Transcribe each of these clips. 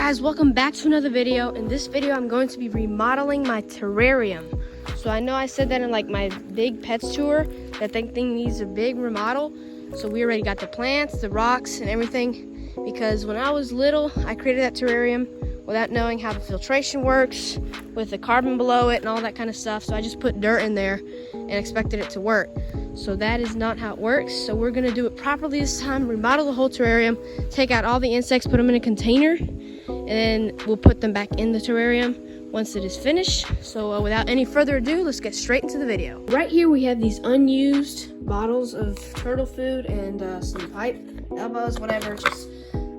guys, welcome back to another video. In this video I'm going to be remodeling my terrarium. So I know I said that in like my big pets tour that thing needs a big remodel. So we already got the plants, the rocks, and everything, because when I was little I created that terrarium without knowing how the filtration works with the carbon below it and all that kind of stuff. So I just put dirt in there and expected it to work. So that is not how it works. So we're gonna do it properly this time, remodel the whole terrarium, take out all the insects, put them in a container, and then we'll put them back in the terrarium once it is finished. So without any further ado, let's get straight into the video. Right here we have these unused bottles of turtle food and some pipe, elbows, whatever, just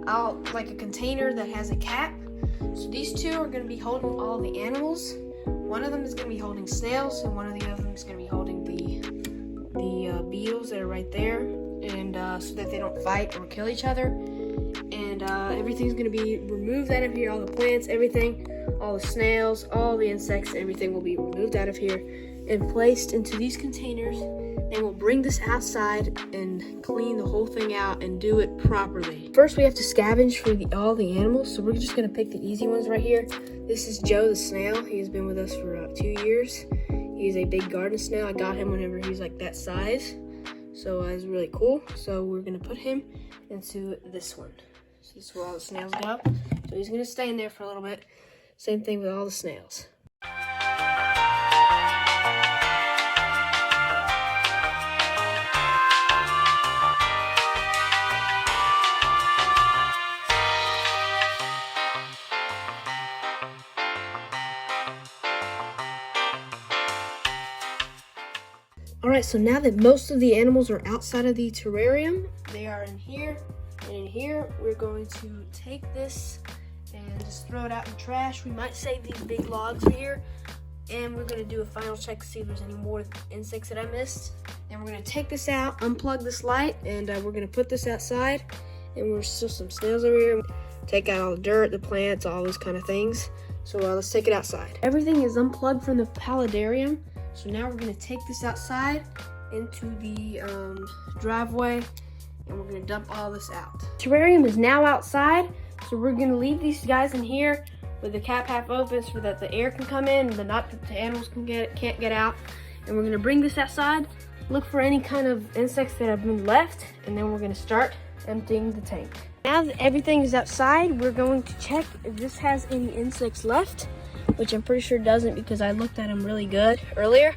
out like a container that has a cap. So these two are gonna be holding all the animals. One of them is gonna be holding snails, and one of the other them is gonna be holding the beetles that are right there, and so that they don't fight or kill each other. And everything's gonna be removed out of here, all the plants, everything, all the snails, all the insects, everything will be removed out of here and placed into these containers. And we'll bring this outside and clean the whole thing out and do it properly. First we have to scavenge for all the animals, so we're just gonna pick the easy ones right here. This is Joe the snail. He has been with us for 2 years. He's a big garden snail. I got him whenever he's like that size, so it's really cool. So we're gonna put him into this one. So this is where all the snails go. So he's gonna stay in there for a little bit. Same thing with all the snails. Alright, so now that most of the animals are outside of the terrarium, they are in here, and in here we're going to take this and just throw it out in the trash. We might save these big logs here, and we're going to do a final check to see if there's any more insects that I missed. And we're going to take this out, unplug this light, and we're going to put this outside, and there's still some snails over here. Take out all the dirt, the plants, all those kind of things. So let's take it outside. Everything is unplugged from the paludarium. So now we're gonna take this outside into the driveway, and we're gonna dump all this out. Terrarium is now outside, so we're gonna leave these guys in here with the cap half open so that the air can come in and the animals can't get out. And we're gonna bring this outside, look for any kind of insects that have been left, and then we're gonna start emptying the tank. Now that everything is outside, we're going to check if this has any insects left, which I'm pretty sure doesn't because I looked at them really good earlier.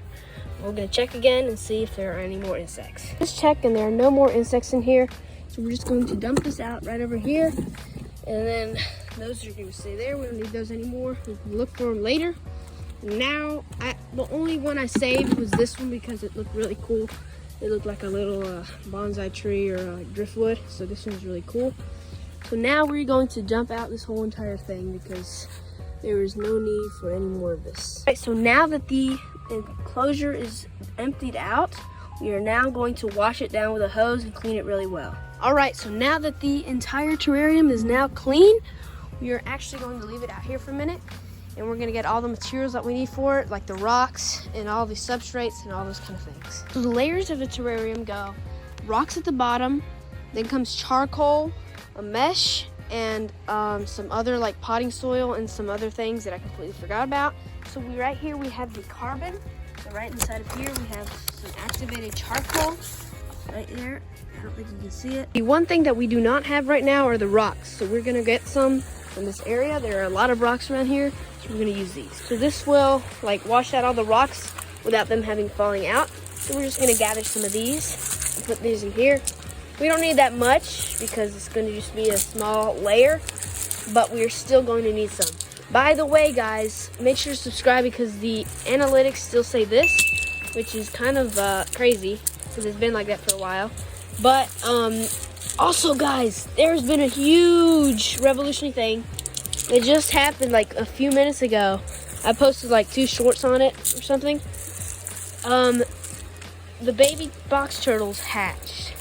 We're gonna check again and see if there are any more insects. Just check, and there are no more insects in here. So we're just going to dump this out right over here. And then those are gonna stay there. We don't need those anymore. We can look for them later. Now, the only one I saved was this one because it looked really cool. It looked like a little bonsai tree or driftwood. So this one's really cool. So now we're going to dump out this whole entire thing because there is no need for any more of this. All right, so now that the enclosure is emptied out, we are now going to wash it down with a hose and clean it really well. All right, so now that the entire terrarium is now clean, we are actually going to leave it out here for a minute, and we're gonna get all the materials that we need for it, like the rocks and all the substrates and all those kind of things. So the layers of the terrarium go rocks at the bottom, then comes charcoal, a mesh, and some other like potting soil and some other things that I completely forgot about. So right here we have the carbon. So right inside of here we have some activated charcoal right there. I don't think you can see it. The one thing that we do not have right now are the rocks. So we're gonna get some from this area. There are a lot of rocks around here, so we're gonna use these. So this will like wash out all the rocks without them falling out. So we're just gonna gather some of these and put these in here. We don't need that much because it's going to just be a small layer, but we're still going to need some. By the way, guys, make sure to subscribe because the analytics still say this, which is kind of crazy because it's been like that for a while. But also, guys, there's been a huge revolutionary thing that just happened like a few minutes ago. I posted like 2 shorts on it or something. The baby box turtles hatched.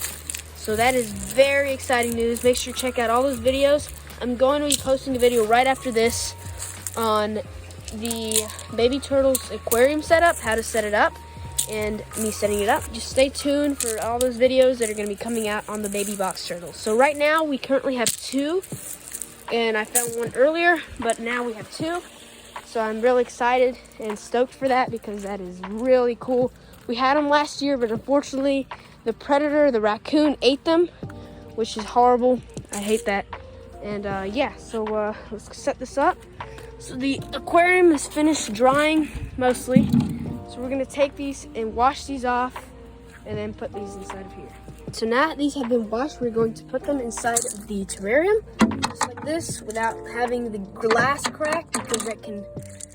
So that is very exciting news. Make sure to check out all those videos. I'm going to be posting a video right after this on the baby turtles aquarium setup, how to set it up, and me setting it up. Just stay tuned for all those videos that are going to be coming out on the baby box turtles. So right now we currently have 2 and I found one earlier, but now we have two. So I'm really excited and stoked for that because that is really cool. We had them last year, but unfortunately the predator, the raccoon, ate them, which is horrible. I hate that. And yeah, so let's set this up. So the aquarium is finished drying mostly. So we're gonna take these and wash these off and then put these inside of here. So now that these have been washed, we're going to put them inside of the terrarium, just like this, without having the glass crack, because that can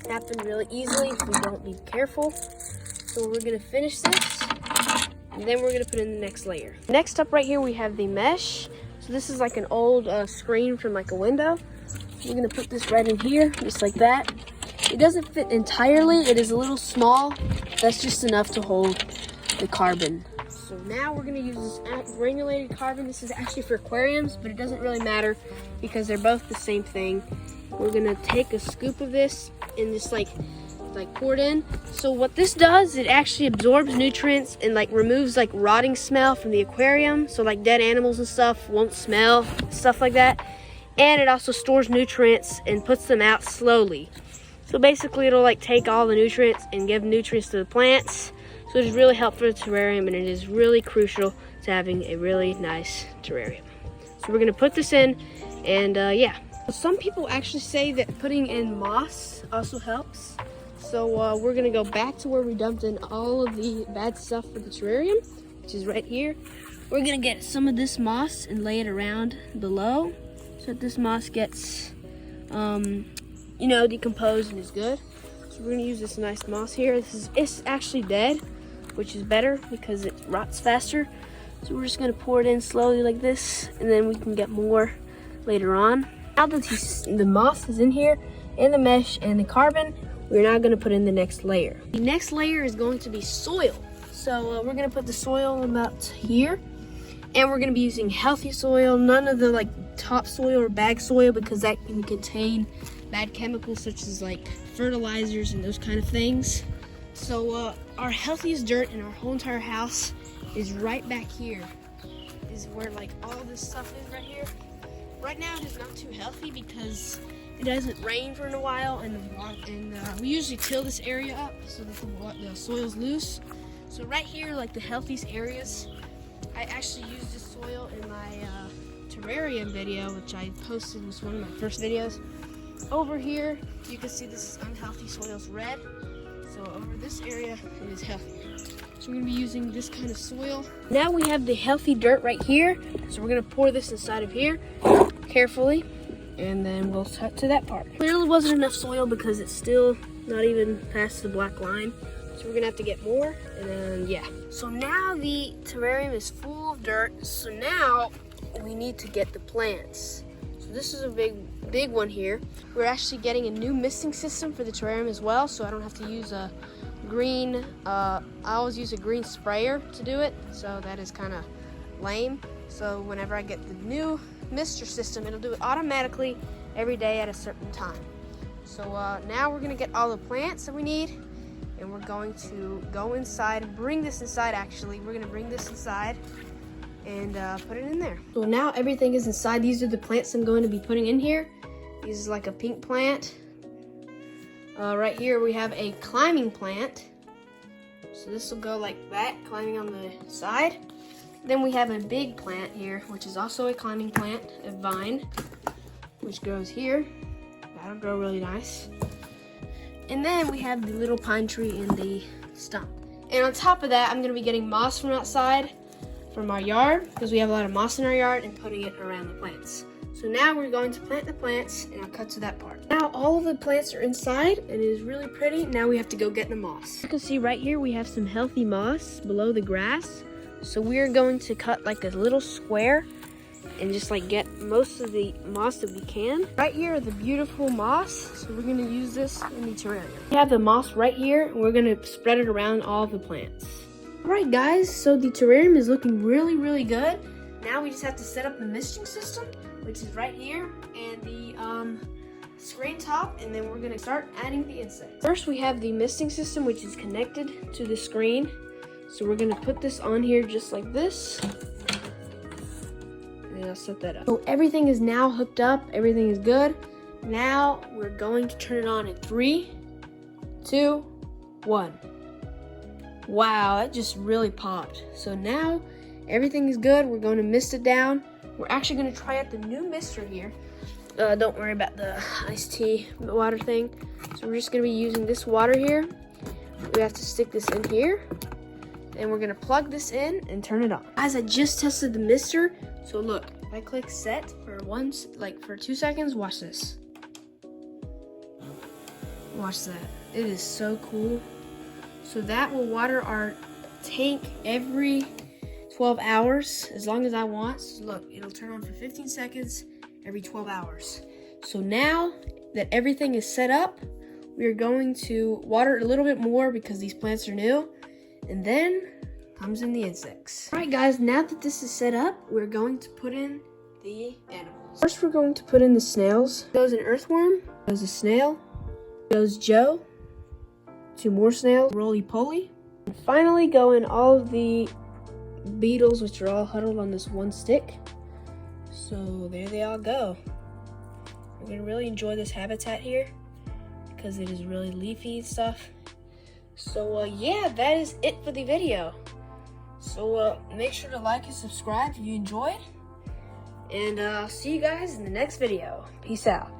happen really easily if we don't be careful. So we're gonna finish this, and then we're gonna put in the next layer. Next up right here, we have the mesh. So this is like an old screen from like a window. We're gonna put this right in here, just like that. It doesn't fit entirely, it is a little small. That's just enough to hold the carbon. So now we're gonna use this granulated carbon. This is actually for aquariums, but it doesn't really matter because they're both the same thing. We're gonna take a scoop of this and just like pour it in. So what this does, it actually absorbs nutrients and like removes like rotting smell from the aquarium. So like dead animals and stuff won't smell, stuff like that. And it also stores nutrients and puts them out slowly. So basically it'll like take all the nutrients and give nutrients to the plants. So it's really helpful for the terrarium, and it is really crucial to having a really nice terrarium. So we're gonna put this in, and yeah. Some people actually say that putting in moss also helps. So we're gonna go back to where we dumped in all of the bad stuff for the terrarium, which is right here. We're gonna get some of this moss and lay it around below so that this moss gets, you know, decomposed and is good. So we're gonna use this nice moss here. It's actually dead, which is better because it rots faster. So we're just gonna pour it in slowly like this, and then we can get more later on. Now that the moss is in here, and the mesh and the carbon, we're now gonna put in the next layer. The next layer is going to be soil. So we're gonna put the soil about here, and we're gonna be using healthy soil, none of the like topsoil or bag soil, because that can contain bad chemicals such as like fertilizers and those kind of things. So our healthiest dirt in our whole entire house is right back here, is where like all this stuff is right here. Right now it is not too healthy because it hasn't rained for a while, and we usually till this area up so that the soil's loose. So right here, like the healthiest areas, I actually used this soil in my terrarium video, which I posted, was one of my first videos. Over here, you can see this is unhealthy soil is red. So over this area, it is healthier. So we're gonna be using this kind of soil. Now we have the healthy dirt right here. So we're gonna pour this inside of here carefully, and then we'll cut to that part. Clearly wasn't enough soil because it's still not even past the black line. So we're gonna have to get more, and then yeah. So now the terrarium is full of dirt. So now we need to get the plants. So this is a big one here. We're actually getting a new misting system for the terrarium as well, so I don't have to use a green, I always use a green sprayer to do it, so that is kind of lame. So whenever I get the new mister system, it'll do it automatically every day at a certain time. So now we're gonna get all the plants that we need, and we're going to go inside and bring this inside. Actually, we're gonna bring this inside and put it in there. So now everything is inside. These are the plants I'm going to be putting in here. This is like a pink plant. Right here we have a climbing plant. So this will go like that, climbing on the side. Then we have a big plant here, which is also a climbing plant, a vine, which grows here. That'll grow really nice. And then we have the little pine tree in the stump. And on top of that, I'm gonna be getting moss from outside from our yard, because we have a lot of moss in our yard, and putting it around the plants. So now we're going to plant the plants, and I'll cut to that part. Now all of the plants are inside, and it is really pretty. Now we have to go get the moss. You can see right here we have some healthy moss below the grass. So we're going to cut like a little square and just like get most of the moss that we can. Right here are the beautiful moss, so we're gonna use this in the terrarium. We have the moss right here, and we're gonna spread it around all the plants. All right guys, so the terrarium is looking really, really good. Now we just have to set up the misting system, which is right here, and the screen top, and then we're gonna start adding the insects. First we have the misting system, which is connected to the screen. So we're gonna put this on here just like this. And and I'll set that up. So everything is now hooked up, everything is good. Now we're going to turn it on in 3, 2, 1. Wow, that just really popped. So now everything is good. We're going to mist it down. We're actually going to try out the new mister here. Don't worry about the iced tea water thing. So we're just going to be using this water here. We have to stick this in here. And we're going to plug this in and turn it on. Guys, I just tested the mister. So look, if I click set for for 2 seconds, watch this. Watch that. It is so cool. So that will water our tank every 12 hours as long as I want. So look, it'll turn on for 15 seconds every 12 hours. So now that everything is set up, we are going to water it a little bit more because these plants are new. And then comes in the insects. All right, guys, now that this is set up, we're going to put in the animals. First, we're going to put in the snails. Goes an earthworm, goes a snail, goes Joe, 2 more snails, roly-poly. And finally go in all of the beetles, which are all huddled on this one stick. So there they all go. We're gonna really enjoy this habitat here because it is really leafy and stuff. So yeah, that is it for the video. So make sure to like and subscribe if you enjoyed. And I'll see you guys in the next video. Peace out.